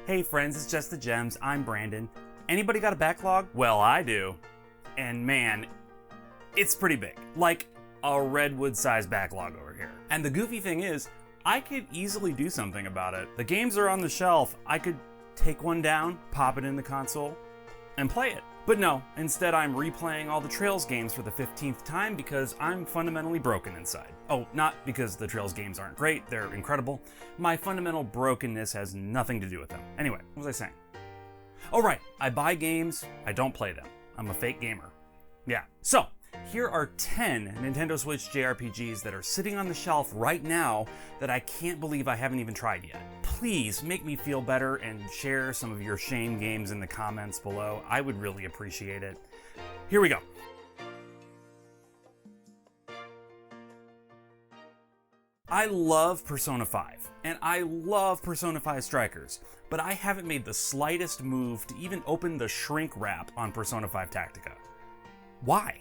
Hey friends, it's Just the Gems. I'm Brandon. Anybody got a backlog? Well, I do. And man, it's pretty big. Like a redwood-sized backlog over here. And the goofy thing is, I could easily do something about it. The games are on the shelf. I could take one down, pop it in the console, and play it. But no, instead I'm replaying all the Trails games for the 15th time because I'm fundamentally broken inside. Oh, not because the Trails games aren't great, they're incredible. My fundamental brokenness has nothing to do with them. Anyway, what was I saying? Oh right, I buy games, I don't play them. I'm a fake gamer. Yeah, so here are 10 Nintendo Switch JRPGs that are sitting on the shelf right now that I can't believe I haven't even tried yet. Please make me feel better and share some of your shame games in the comments below. I would really appreciate it. Here we go. I love Persona 5, and I love Persona 5 Strikers, but I haven't made the slightest move to even open the shrink wrap on Persona 5 Tactica. Why?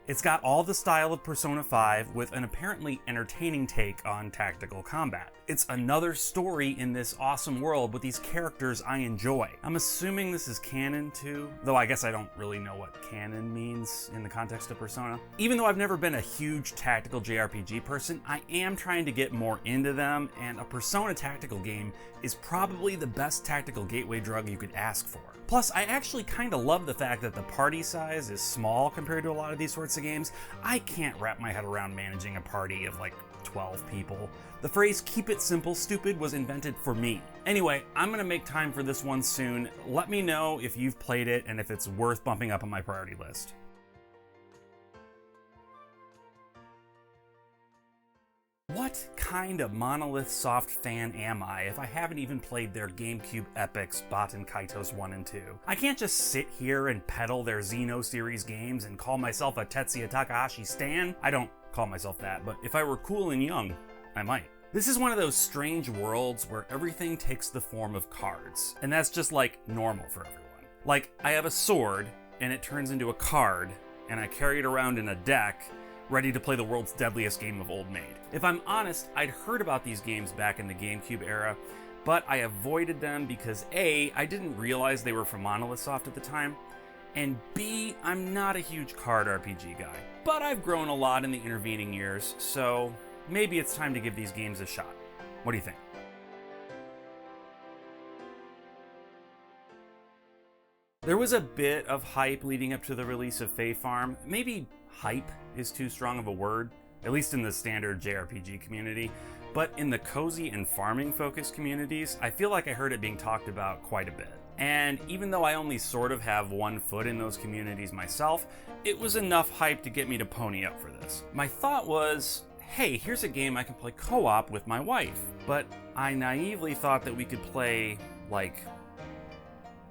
It's got all the style of Persona 5 with an apparently entertaining take on tactical combat. It's another story in this awesome world with these characters I enjoy. I'm assuming this is canon too, though I guess I don't really know what canon means in the context of Persona. Even though I've never been a huge tactical JRPG person, I am trying to get more into them, and a Persona tactical game is probably the best tactical gateway drug you could ask for. Plus, I actually kinda love the fact that the party size is small compared to a lot of these sorts of games. I can't wrap my head around managing a party of like 12 people. The phrase "keep it simple, stupid" was invented for me. Anyway, I'm gonna make time for this one soon. Let me know if you've played it and if it's worth bumping up on my priority list. What kind of Monolith Soft fan am I if I haven't even played their GameCube epics Baten, Kaitos 1 and 2? I can't just sit here and peddle their Xeno series games and call myself a Tetsuya Takahashi stan. I don't call myself that, but if I were cool and young, I might. This is one of those strange worlds where everything takes the form of cards, and that's just like normal for everyone. Like, I have a sword, and it turns into a card, and I carry it around in a deck, ready to play the world's deadliest game of Old Maid. If I'm honest, I'd heard about these games back in the GameCube era, but I avoided them because A, I didn't realize they were from Monolith Soft at the time, and B, I'm not a huge card RPG guy. But I've grown a lot in the intervening years, so maybe it's time to give these games a shot. What do you think? There was a bit of hype leading up to the release of Fae Farm. Maybe hype is too strong of a word, at least in the standard JRPG community, but in the cozy and farming focused communities, I feel like I heard it being talked about quite a bit. And even though I only sort of have one foot in those communities myself, it was enough hype to get me to pony up for this. My thought was, hey, here's a game I can play co-op with my wife, but I naively thought that we could play, like,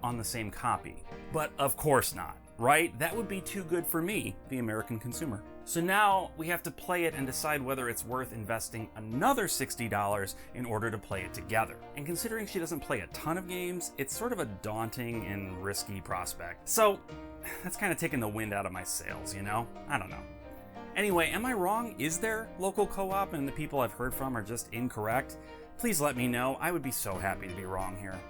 on the same copy. But of course not, right? That would be too good for me, the American consumer. So now we have to play it and decide whether it's worth investing another $60 in order to play it together. And considering she doesn't play a ton of games, it's sort of a daunting and risky prospect. So that's kind of taking the wind out of my sails, you know? I don't know. Anyway, am I wrong? Is there local co-op and the people I've heard from are just incorrect? Please let me know. I would be so happy to be wrong here.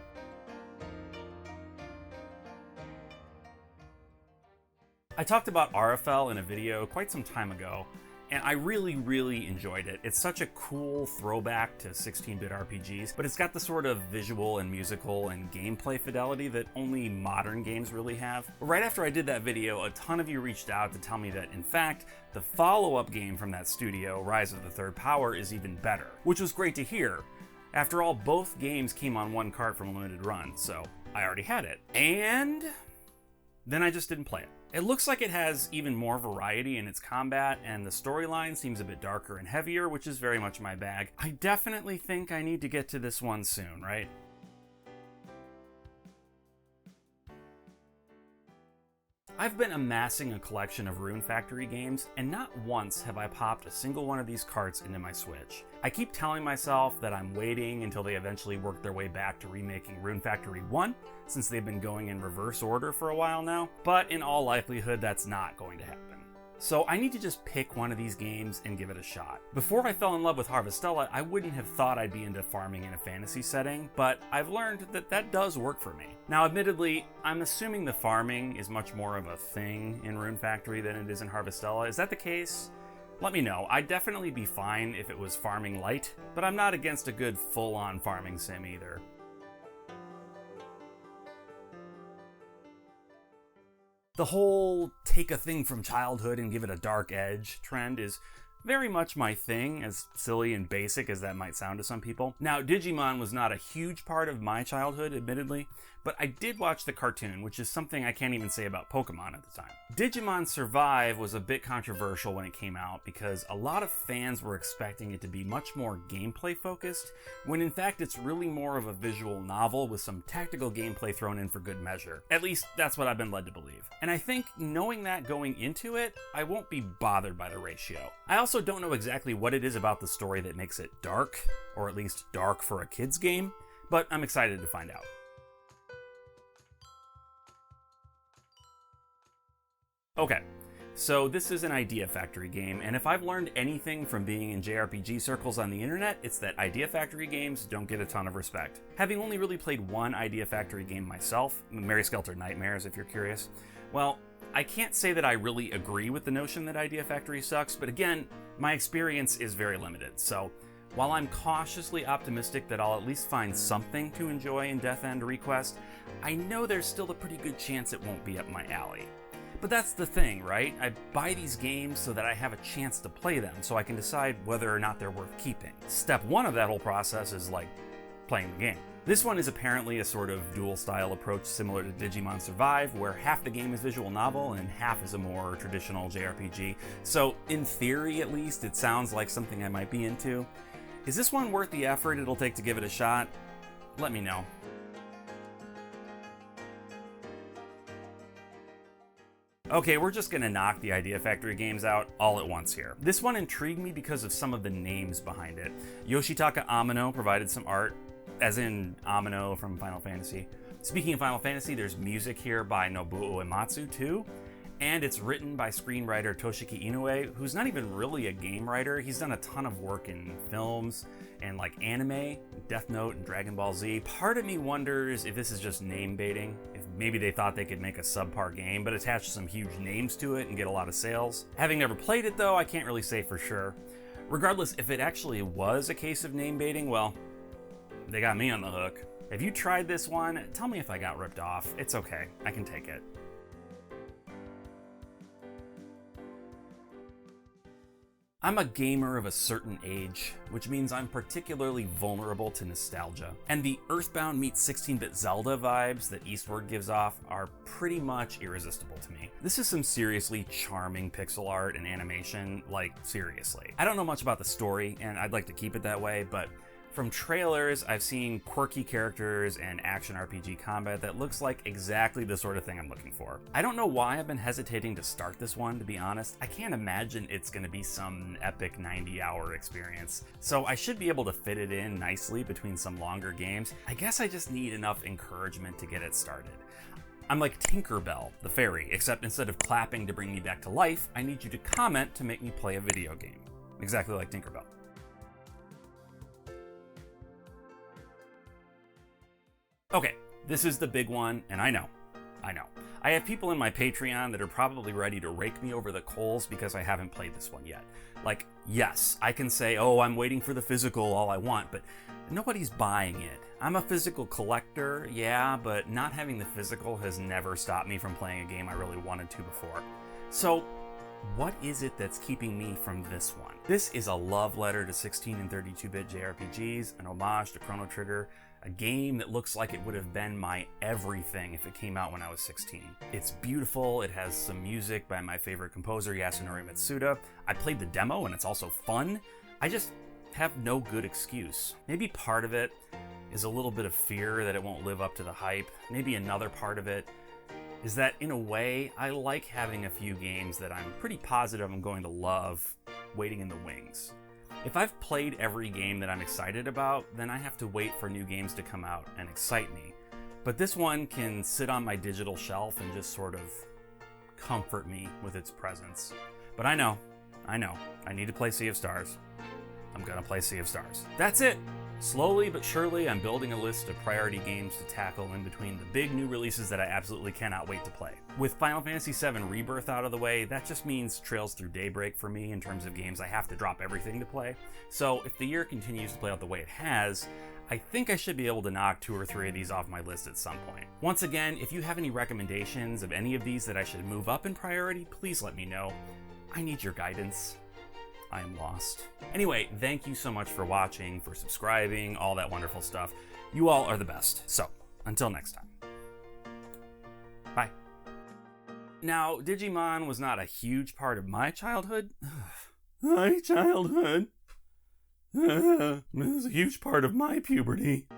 I talked about RFL in a video quite some time ago, and I really enjoyed it. It's such a cool throwback to 16-bit RPGs, but it's got the sort of visual and musical and gameplay fidelity that only modern games really have. Right after I did that video, a ton of you reached out to tell me that, in fact, the follow-up game from that studio, Rise of the Third Power, is even better, which was great to hear. After all, both games came on one cart from a limited run, so I already had it. And then I just didn't play it. It looks like it has even more variety in its combat, and the storyline seems a bit darker and heavier, which is very much my bag. I definitely think I need to get to this one soon, right? I've been amassing a collection of Rune Factory games, and not once have I popped a single one of these carts into my Switch. I keep telling myself that I'm waiting until they eventually work their way back to remaking Rune Factory 1, since they've been going in reverse order for a while now, but in all likelihood that's not going to happen. So I need to just pick one of these games and give it a shot. Before I fell in love with Harvestella, I wouldn't have thought I'd be into farming in a fantasy setting, but I've learned that that does work for me. Now, admittedly, I'm assuming the farming is much more of a thing in Rune Factory than it is in Harvestella. Is that the case? Let me know. I'd definitely be fine if it was farming light, but I'm not against a good full-on farming sim either. The whole take a thing from childhood and give it a dark edge trend is very much my thing, as silly and basic as that might sound to some people. Now, Digimon was not a huge part of my childhood, admittedly, but I did watch the cartoon, which is something I can't even say about Pokemon at the time. Digimon Survive was a bit controversial when it came out because a lot of fans were expecting it to be much more gameplay focused, when in fact it's really more of a visual novel with some tactical gameplay thrown in for good measure. At least that's what I've been led to believe. And I think knowing that going into it, I won't be bothered by the ratio. I also don't know exactly what it is about the story that makes it dark, or at least dark for a kid's game, but I'm excited to find out. Okay, so this is an Idea Factory game, and if I've learned anything from being in JRPG circles on the internet, it's that Idea Factory games don't get a ton of respect. Having only really played one Idea Factory game myself, Mary Skelter Nightmares if you're curious, well, I can't say that I really agree with the notion that Idea Factory sucks, but again, my experience is very limited, so while I'm cautiously optimistic that I'll at least find something to enjoy in Death End Request, I know there's still a pretty good chance it won't be up my alley. But that's the thing, right? I buy these games so that I have a chance to play them, so I can decide whether or not they're worth keeping. Step one of that whole process is like playing the game. This one is apparently a sort of dual style approach similar to Digimon Survive, where half the game is visual novel and half is a more traditional JRPG. So in theory at least, it sounds like something I might be into. Is this one worth the effort it'll take to give it a shot? Let me know. Okay, we're just gonna knock the Idea Factory games out all at once here. This one intrigued me because of some of the names behind it. Yoshitaka Amano provided some art, as in Amano from Final Fantasy. Speaking of Final Fantasy, there's music here by Nobuo Uematsu too, and it's written by screenwriter Toshiki Inoue, who's not even really a game writer. He's done a ton of work in films and like anime, Death Note and Dragon Ball Z. Part of me wonders if this is just name baiting, if maybe they thought they could make a subpar game but attach some huge names to it and get a lot of sales. Having never played it though, I can't really say for sure. Regardless, if it actually was a case of name baiting, well, they got me on the hook. If you tried this one, tell me if I got ripped off. It's okay, I can take it. I'm a gamer of a certain age, which means I'm particularly vulnerable to nostalgia. And the Earthbound meets 16-bit Zelda vibes that Eastward gives off are pretty much irresistible to me. This is some seriously charming pixel art and animation, like seriously. I don't know much about the story, and I'd like to keep it that way, but from trailers, I've seen quirky characters and action RPG combat that looks like exactly the sort of thing I'm looking for. I don't know why I've been hesitating to start this one, to be honest. I can't imagine it's gonna be some epic 90-hour experience, so I should be able to fit it in nicely between some longer games. I guess I just need enough encouragement to get it started. I'm like Tinkerbell, the fairy, except instead of clapping to bring me back to life, I need you to comment to make me play a video game. Exactly like Tinkerbell. Okay, this is the big one, and I know. I have people in my Patreon that are probably ready to rake me over the coals because I haven't played this one yet. Like, yes, I can say, oh, I'm waiting for the physical all I want, but nobody's buying it. I'm a physical collector, yeah, but not having the physical has never stopped me from playing a game I really wanted to before. So, what is it that's keeping me from this one? This is a love letter to 16 and 32-bit JRPGs, an homage to Chrono Trigger, a game that looks like it would have been my everything if it came out when I was 16. It's beautiful, it has some music by my favorite composer Yasunori Mitsuda. I played the demo and it's also fun. I just have no good excuse. Maybe part of it is a little bit of fear that it won't live up to the hype. Maybe another part of it is that in a way, I like having a few games that I'm pretty positive I'm going to love waiting in the wings. If I've played every game that I'm excited about, then I have to wait for new games to come out and excite me. But this one can sit on my digital shelf and just sort of comfort me with its presence. But I know, I need to play Sea of Stars. I'm gonna play Sea of Stars. That's it! Slowly but surely, I'm building a list of priority games to tackle in between the big new releases that I absolutely cannot wait to play. With Final Fantasy VII Rebirth out of the way, that just means Trails Through Daybreak for me in terms of games I have to drop everything to play. So if the year continues to play out the way it has, I think I should be able to knock 2 or 3 of these off my list at some point. Once again, if you have any recommendations of any of these that I should move up in priority, please let me know. I need your guidance. I am lost. Anyway, thank you so much for watching, for subscribing, all that wonderful stuff. You all are the best. So, until next time. Bye. Now, Digimon was not a huge part of my childhood. My childhood. It was a huge part of my puberty.